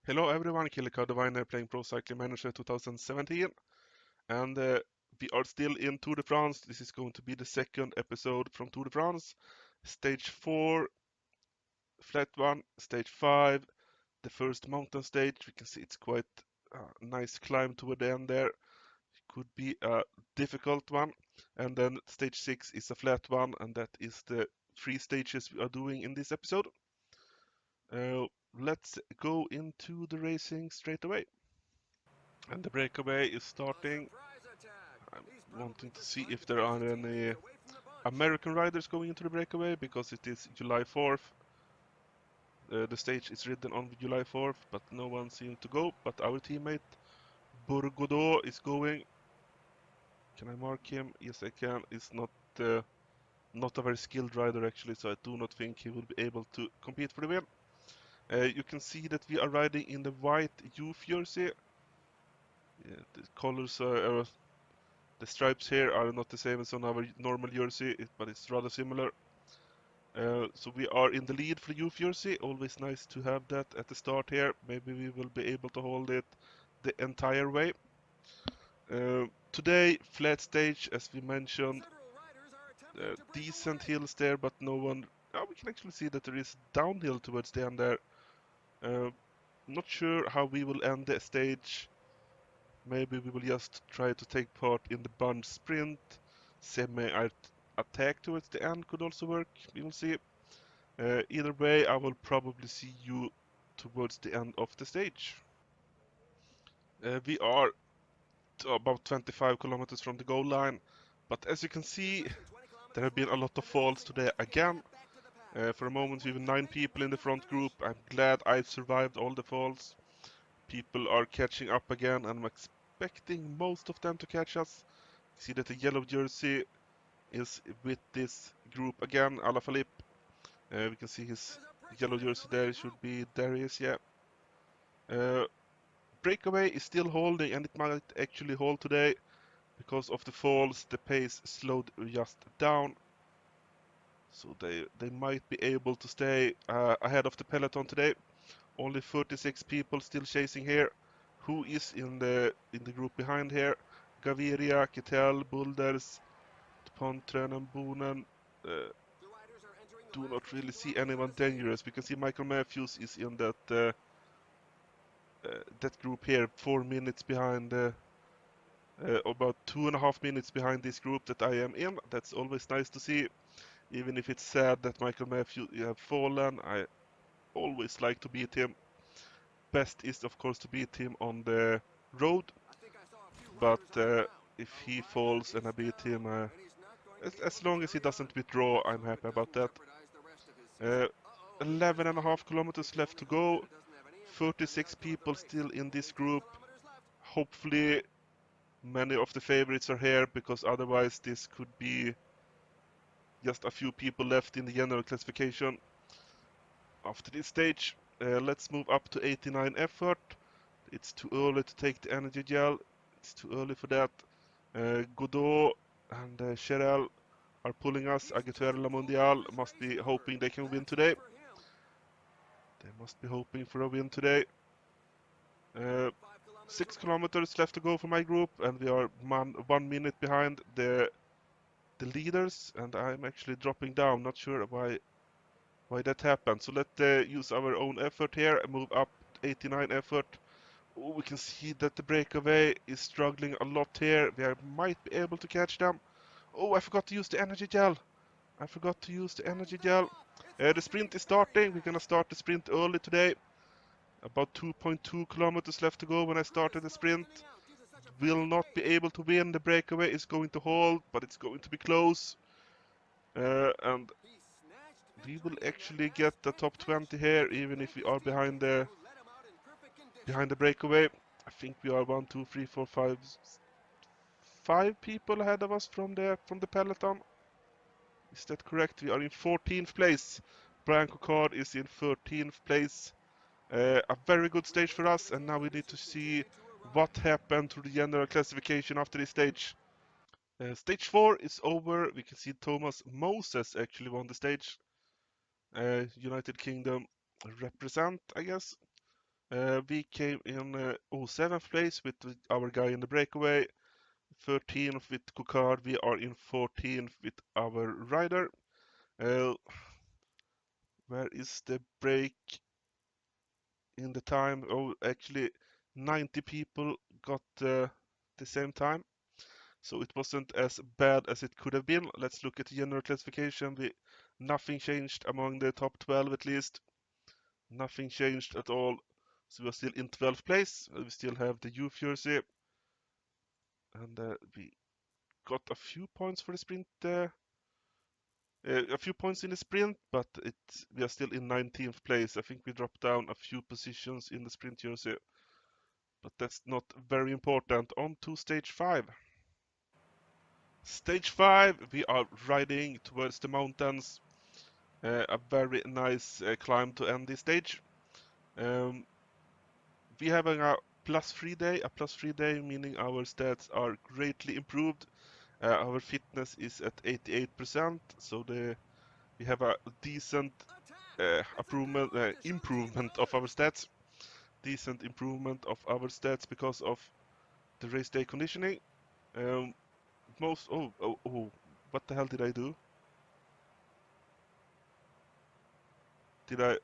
Hello everyone, Killer Diviner playing Pro Cycling Manager 2017, and we are still in Tour de France. This is going to be the second episode from Tour de France. Stage 4, flat 1, stage 5, the first mountain stage. We can see it's quite a nice climb toward the end there. Could be a difficult one. And then stage 6 is a flat one, and that is the 3 stages we are doing in this episode. Uh, let's go into the racing straight away. And the breakaway is starting. I'm wanting to see if there are any American riders going into the breakaway because it is July 4th. The stage is written on July 4th, but no one seems to go. But our teammate Bourgodeau is going. Can I mark him? Yes, I can. He's not a very skilled rider actually, so I do not think he will be able to compete for the win. You can see that we are riding in the white youth jersey. Yeah, the colors are the stripes here are not the same as on our normal jersey, but it's rather similar. So we are in the lead for youth jersey. Always nice to have that at the start here. Maybe we will be able to hold it the entire way. Today, flat stage, as we mentioned. Decent hills there, but no one. Oh, we can actually see that there is downhill towards the end there. Uh, Not sure how we will end the stage. Maybe we will just try to take part in the bunch sprint. Semi-attack towards the end could also work. We will see. Either way, I will probably see you towards the end of the stage. We are about 25 kilometers from the goal line, but as you can see, there have been a lot of falls today again. For a moment, we have 9 people in the front group. I'm glad I survived all the falls. People are catching up again, and I'm expecting most of them to catch us. See that the yellow jersey is with this group again, Alaphilippe. We can see his yellow jersey there. It should be Darius, yeah. Uh, Breakaway is still holding, and it might actually hold today. Because of the falls, the pace slowed just down. So they might be able to stay ahead of the peloton today. Only 36 people still chasing here. Who is in the group behind here? Gaviria, Kittel, Boulders, Pontrön, Bonen. Uh, do not really see anyone dangerous. We can see Michael Matthews is in that group here, 4 minutes behind. About 2.5 minutes behind this group that I am in. That's always nice to see, even if it's sad that Michael Matthews have fallen. I always like to beat him. Best is of course to beat him on the road, but if he falls and I beat him, as long as he doesn't withdraw, I'm happy about that. 11.5 kilometers left to go. 36 people still in this group. Hopefully many of the favorites are here, because otherwise this could be just a few people left in the general classification. After this stage, let's move up to 89 effort. It's too early to take the energy gel. It's too early for that. Godot and Cherel are pulling us. Agituer La Mondial must be hoping they can win today. They must be hoping for a win today. 6 kilometers left to go for my group, and we are 1 minute behind the leaders, and I'm actually dropping down. Not sure why that happened. So let's use our own effort here and move up 89 effort. Oh, we can see that the breakaway is struggling a lot here. We might be able to catch them. Oh, I forgot to use the energy gel. I forgot to use the energy gel. The sprint is starting. We're gonna start the sprint early today. About 2.2 kilometers left to go when I started the sprint. Will not be able to win. The breakaway is going to hold, but it's going to be close. And we will actually get the top 20 here, even if we are behind the breakaway. I think we are 1, 2, 3, 4, 5 people ahead of us from the peloton. Is that correct? We are in 14th place. Brian Cocard is in 13th place. A very good stage for us, and now we need to see what happened to the general classification after this stage. Stage 4 is over. We can see Thomas Moses actually won the stage. United Kingdom represent, I guess. We came in 7th place with our guy in the breakaway, 13th with Kokard. We are in 14th with our rider. Uh, where is the break in the time? Oh, actually, 90 people got the same time. So it wasn't as bad as it could have been. Let's look at the general classification. Nothing changed among the top 12 at least. Nothing changed at all. So we're still in 12th place. We still have the youth jersey. And we got a few points for the sprint. A few points in the sprint, but we are still in 19th place. I think we dropped down a few positions in the sprint jersey. But that's not very important. On to stage 5. Stage 5, we are riding towards the mountains. A very nice climb to end this stage. Um, we have a +3 day. A +3 day meaning our stats are greatly improved. Our fitness is at 88%, so we have a decent improvement of our stats. Decent improvement of our stats because of the race day conditioning. Um, what the hell did I do? Did I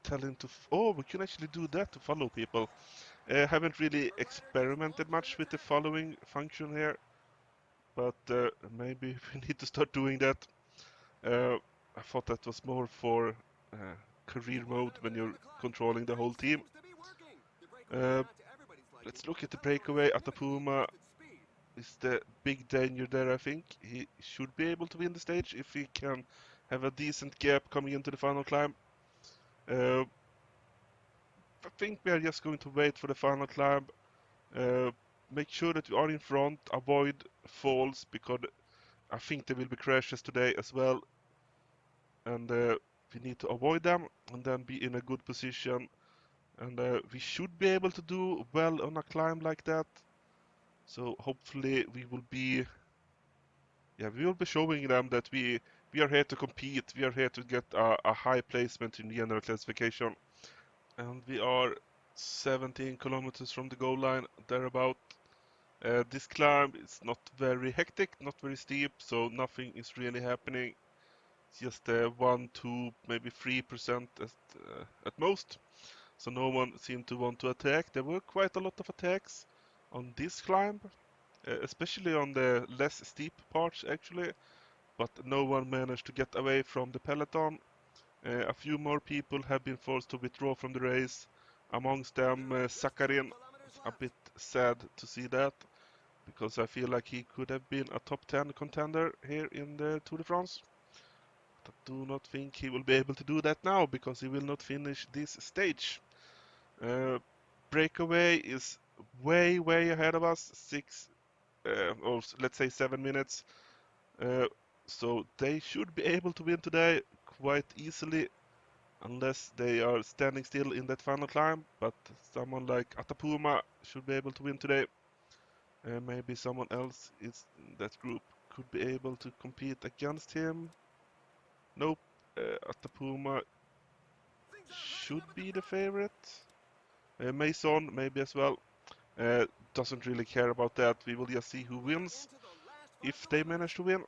tell him to? We can actually do that to follow people. Haven't really experimented much with the following function here, but maybe we need to start doing that. I thought that was more for career mode when you're controlling the whole team. Uh, let's look at the breakaway. Atapuma is the big danger there, I think. He should be able to win the stage if he can have a decent gap coming into the final climb. Uh, I think we are just going to wait for the final climb. Uh, make sure that you are in front, avoid falls, because I think there will be crashes today as well. And we need to avoid them and then be in a good position. And we should be able to do well on a climb like that. So hopefully we will be showing them that we are here to compete. We are here to get a high placement in the general classification. And we are 17 kilometers from the goal line, thereabout. This climb is not very hectic, not very steep, so nothing is really happening. It's just 1, 2, maybe 3% at most. So no one seemed to want to attack. There were quite a lot of attacks on this climb, especially on the less steep parts actually, but no one managed to get away from the peloton. A few more people have been forced to withdraw from the race, amongst them Sakharin. It's a bit sad to see that, because I feel like he could have been a top 10 contender here in the Tour de France. But I do not think he will be able to do that now, because he will not finish this stage. Breakaway is way, way ahead of us, or let's say 7 minutes. Uh, so they should be able to win today quite easily, unless they are standing still in that final climb. But someone like Atapuma should be able to win today. Maybe someone else in that group could be able to compete against him. Nope. Atapuma should be the favorite. Mason maybe as well. Doesn't really care about that. We will just see who wins if they manage to win.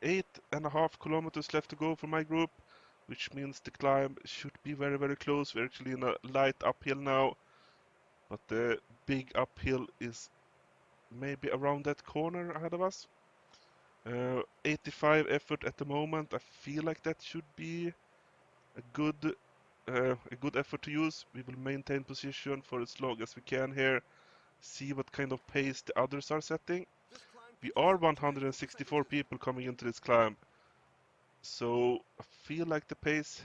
8.5 kilometers left to go for my group, which means the climb should be very, very close. We're actually in a light uphill now, but the big uphill is maybe around that corner ahead of us. 85 effort at the moment. I feel like that should be a good effort to use. We will maintain position for as long as we can here. See what kind of pace the others are setting. We are 164 people coming into this climb, so I feel like the pace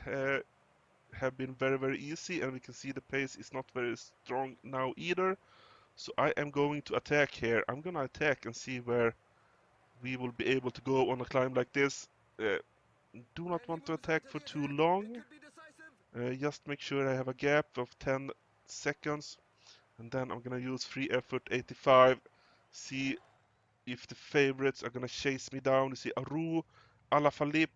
have been very, very easy, and we can see the pace is not very strong now either. So I am going to attack here. I'm gonna attack and see where we will be able to go on a climb like this. Uh, do not want to attack for too long. Just make sure I have a gap of 10 seconds, and then I'm gonna use free effort 85. See if the favorites are gonna chase me down. You see Aru, Alaphilippe,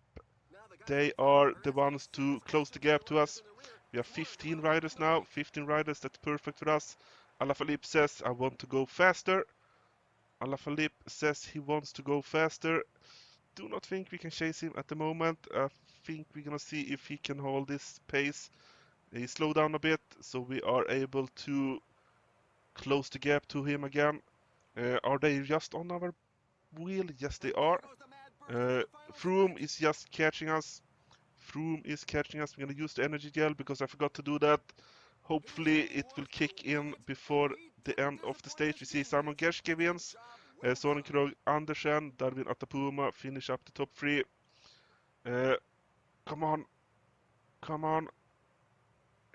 they are the ones to close the gap to us. We have 15 riders now, 15 riders, that's perfect for us. Alaphilippe says, I want to go faster. Alaphilippe says he wants to go faster. Do not think we can chase him at the moment. I think we're gonna see if he can hold this pace. He slowed down a bit, so we are able to close the gap to him again. Are they just on our wheel? Yes, they are. Froome is just catching us. Froome is catching us. We're gonna use the energy gel because I forgot to do that. Hopefully it will kick in before the end of the stage. We see Simon Geschke wins. Soren Krog Andersen, Darwin Atapuma finish up the top three. Come on, come on.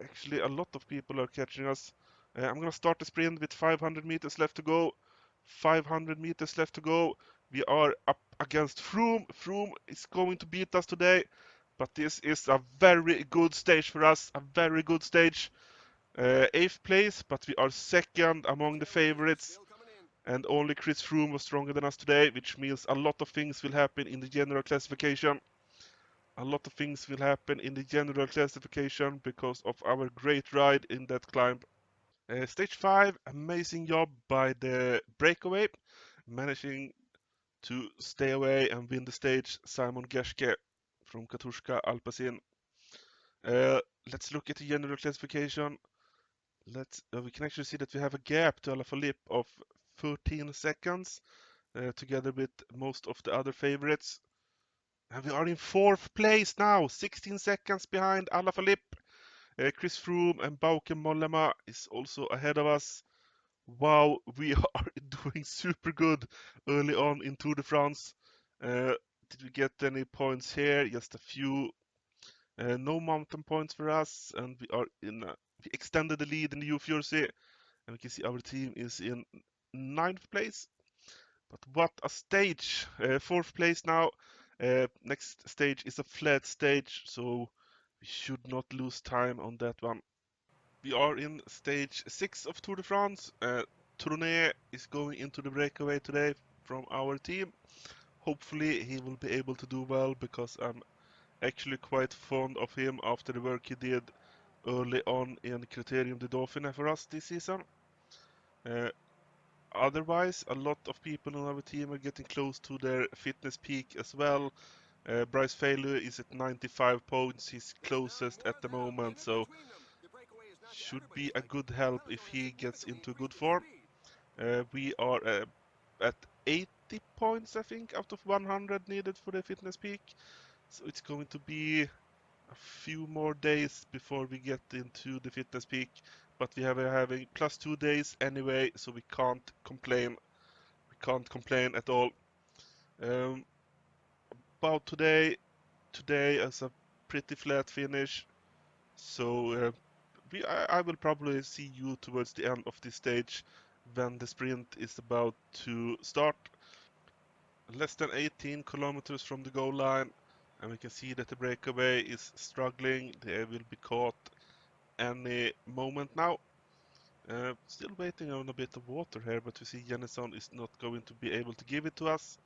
Actually, a lot of people are catching us. I'm gonna start the sprint with 500 meters left to go. 500 meters left to go. We are up against Froome. Froome is going to beat us today, but this is a very good stage for us. A very good stage. 8th place, but we are second among the favorites. And only Chris Froome was stronger than us today, which means a lot of things will happen in the general classification. A lot of things will happen in the general classification because of our great ride in that climb. Stage 5, amazing job by the breakaway, managing to stay away and win the stage, Simon Geschke from Katushka Alpecin. Let's look at the general classification. We can actually see that we have a gap to Alaphilippe of 13 seconds, together with most of the other favorites. And we are in 4th place now, 16 seconds behind Alaphilippe. Chris Froome and Bauke Mollema is also ahead of us. Wow, we are doing super good early on in Tour de France. Did we get any points here? Just a few. No mountain points for us, and we extended the lead in the UFURC, and we can see our team is in 9th place. But what a stage! 4th place now. Next stage is a flat stage, so we should not lose time on that one. We are in stage 6 of Tour de France. Tourné is going into the breakaway today from our team. Hopefully he will be able to do well because I'm actually quite fond of him after the work he did early on in Criterium de Dauphiné for us this season. Otherwise, a lot of people on our team are getting close to their fitness peak as well. Bryce Failure is at 95 points, he's closest at the moment, so should be a good help if he gets into good form. We are at 80 points, I think, out of 100 needed for the fitness peak. So it's going to be a few more days before we get into the fitness peak. But we are having plus 2 days anyway, so we can't complain. We can't complain at all. About today as a pretty flat finish. So I will probably see you towards the end of this stage when the sprint is about to start. Less than 18 kilometers from the goal line, and we can see that the breakaway is struggling. They will be caught any moment now. Still waiting on a bit of water here, but we see Jennison is not going to be able to give it to us.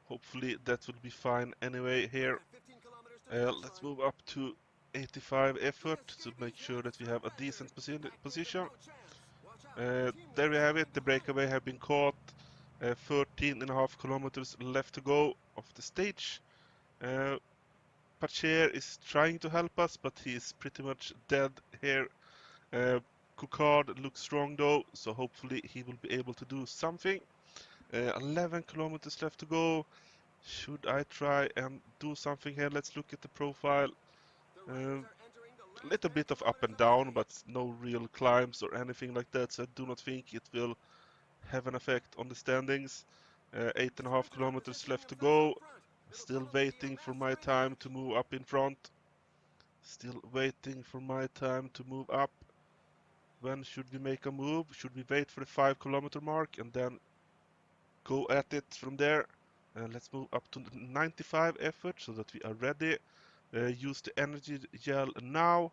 Hopefully that will be fine anyway here. Let's move up to 85 effort to make sure that we have a decent position. There we have it, the breakaway have been caught. 13.5 kilometers left to go of the stage. Pacher is trying to help us, but he's pretty much dead here. Coquard looks strong though, so hopefully he will be able to do something. 11 kilometers left to go. Should I try and do something here? Let's look at the profile. A little bit of up and down, but no real climbs or anything like that, so I do not think it will have an effect on the standings. 8.5 kilometers left to go. Still waiting for my time to move up in front. Still waiting for my time to move up. When should we make a move? Should we wait for the 5 kilometer mark and then go at it from there? Let's move up to 95 effort so that we are ready. Use the energy gel now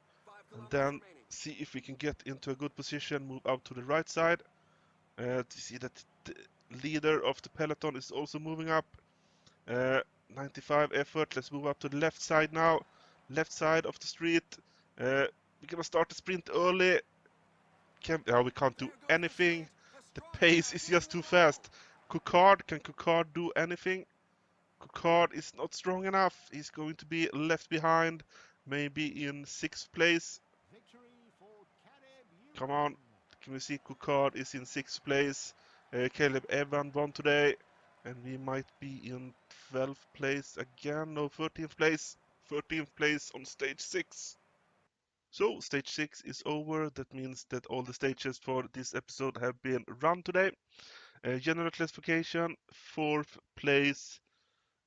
and then see if we can get into a good position, move out to the right side. To see that the leader of the peloton is also moving up. 95 effort. Let's move up to the left side now. Left side of the street. We're gonna start the sprint early. We can't do anything. The pace is just too fast. Coquard, can Coquard do anything? Coquard is not strong enough. He's going to be left behind, maybe in 6th place. Come on, can we see Coquard is in 6th place? Caleb Evan won today, and we might be in 12th place again. No, 13th place. 13th place on stage 6. So stage 6 is over. That means that all the stages for this episode have been run today. General classification, 4th place,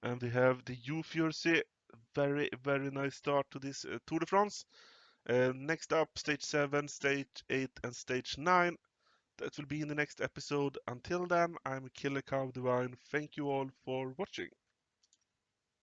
and we have the U Fury. Very, very nice start to this Tour de France. Next up, stage 7, stage 8, and stage 9. That will be in the next episode. Until then, I'm Killer Cow Divine. Thank you all for watching.